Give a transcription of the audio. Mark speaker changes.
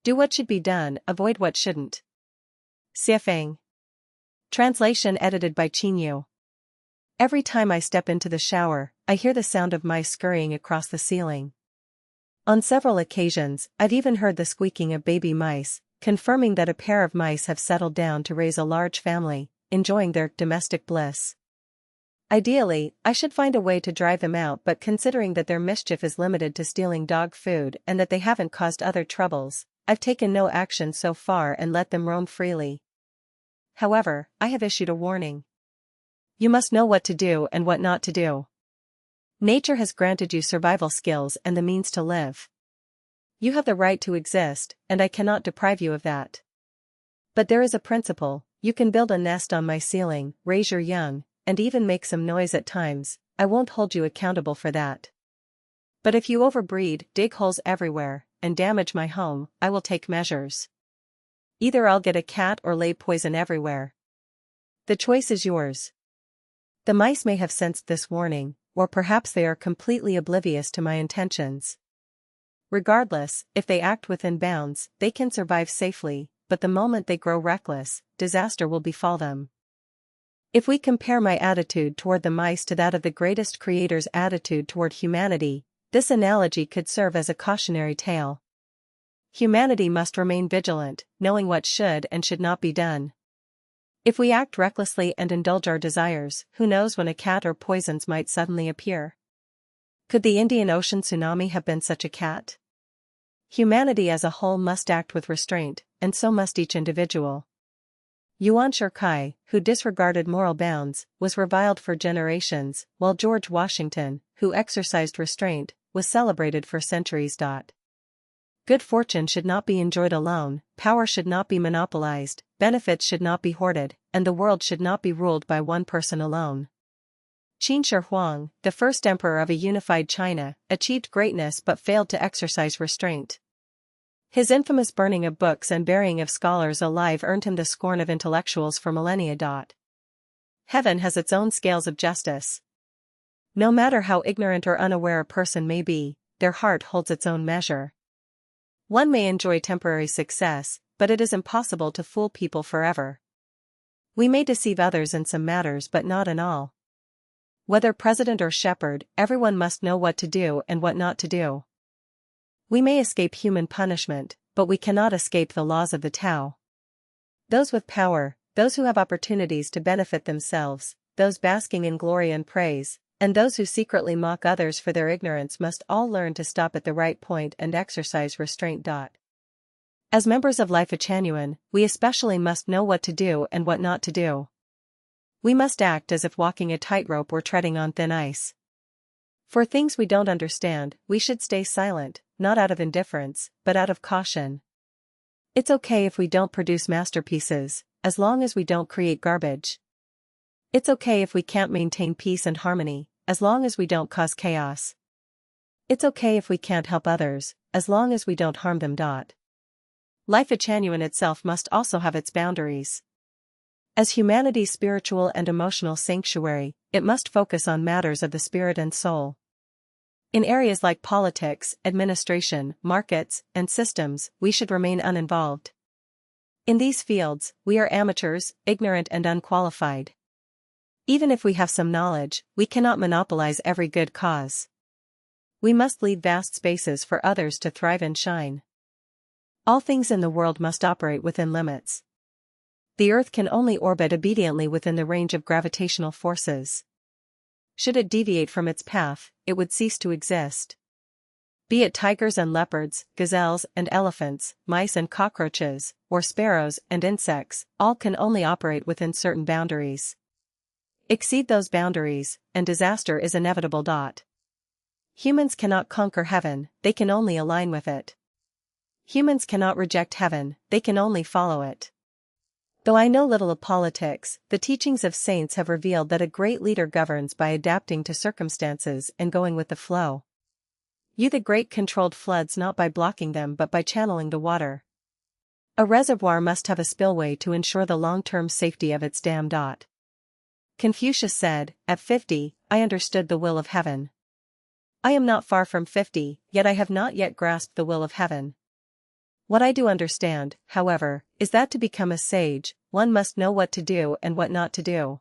Speaker 1: Do what should be done, avoid what shouldn't. Siafeng. Translation edited by Chinyu. Every time I step into the shower, I hear the sound of mice scurrying across the ceiling. On several occasions, I've even heard the squeaking of baby mice, confirming that a pair of mice have settled down to raise a large family, enjoying their domestic bliss. Ideally, I should find a way to drive them out, but considering that their mischief is limited to stealing dog food and that they haven't caused other troubles, I've taken no action so far and let them roam freely. However, I have issued a warning. You must know what to do and what not to do. Nature has granted you survival skills and the means to live. You have the right to exist, and I cannot deprive you of that. But there is a principle: you can build a nest on my ceiling, raise your young, and even make some noise at times. I won't hold you accountable for that. But if you overbreed, dig holes everywhere, and damage my home, I will take measures. Either I'll get a cat or lay poison everywhere. The choice is yours. The mice may have sensed this warning, or perhaps they are completely oblivious to my intentions. Regardless, if they act within bounds, they can survive safely, but the moment they grow reckless, disaster will befall them. If we compare my attitude toward the mice to that of the greatest creator's attitude toward humanity, this analogy could serve as a cautionary tale. Humanity must remain vigilant, knowing what should and should not be done. If we act recklessly and indulge our desires, who knows when a cat or poisons might suddenly appear? Could the Indian Ocean tsunami have been such a cat? Humanity as a whole must act with restraint, and so must each individual. Yuan Shikai, who disregarded moral bounds, was reviled for generations, while George Washington, who exercised restraint, was celebrated for centuries. Good fortune should not be enjoyed alone, power should not be monopolized, benefits should not be hoarded, and the world should not be ruled by one person alone. Qin Shi Huang, the first emperor of a unified China, achieved greatness but failed to exercise restraint. His infamous burning of books and burying of scholars alive earned him the scorn of intellectuals for millennia. Heaven has its own scales of justice. No matter how ignorant or unaware a person may be, their heart holds its own measure. One may enjoy temporary success, but it is impossible to fool people forever. We may deceive others in some matters but not in all. Whether president or shepherd, everyone must know what to do and what not to do. We may escape human punishment, but we cannot escape the laws of the Tao. Those with power, those who have opportunities to benefit themselves, those basking in glory and praise, and those who secretly mock others for their ignorance must all learn to stop at the right point and exercise restraint. As members of Lifechanyuan, we especially must know what to do and what not to do. We must act as if walking a tightrope or treading on thin ice. For things we don't understand, we should stay silent, not out of indifference, but out of caution. It's okay if we don't produce masterpieces, as long as we don't create garbage. It's okay if we can't maintain peace and harmony, as long as we don't cause chaos. It's okay if we can't help others, as long as we don't harm them. Lifechanyuan itself must also have its boundaries. As humanity's spiritual and emotional sanctuary, it must focus on matters of the spirit and soul. In areas like politics, administration, markets, and systems, we should remain uninvolved. In these fields, we are amateurs, ignorant and unqualified. Even if we have some knowledge, we cannot monopolize every good cause. We must leave vast spaces for others to thrive and shine. All things in the world must operate within limits. The Earth can only orbit obediently within the range of gravitational forces. Should it deviate from its path, it would cease to exist. Be it tigers and leopards, gazelles and elephants, mice and cockroaches, or sparrows and insects, all can only operate within certain boundaries. Exceed those boundaries, and disaster is inevitable. Humans cannot conquer heaven, they can only align with it. Humans cannot reject heaven, they can only follow it. Though I know little of politics, the teachings of saints have revealed that a great leader governs by adapting to circumstances and going with the flow. The great controlled floods not by blocking them but by channeling the water. A reservoir must have a spillway to ensure the long-term safety of its dam. Confucius said, "At 50, I understood the will of heaven." I am not far from 50, yet I have not yet grasped the will of heaven. What I do understand, however, is that to become a sage, one must know what to do and what not to do.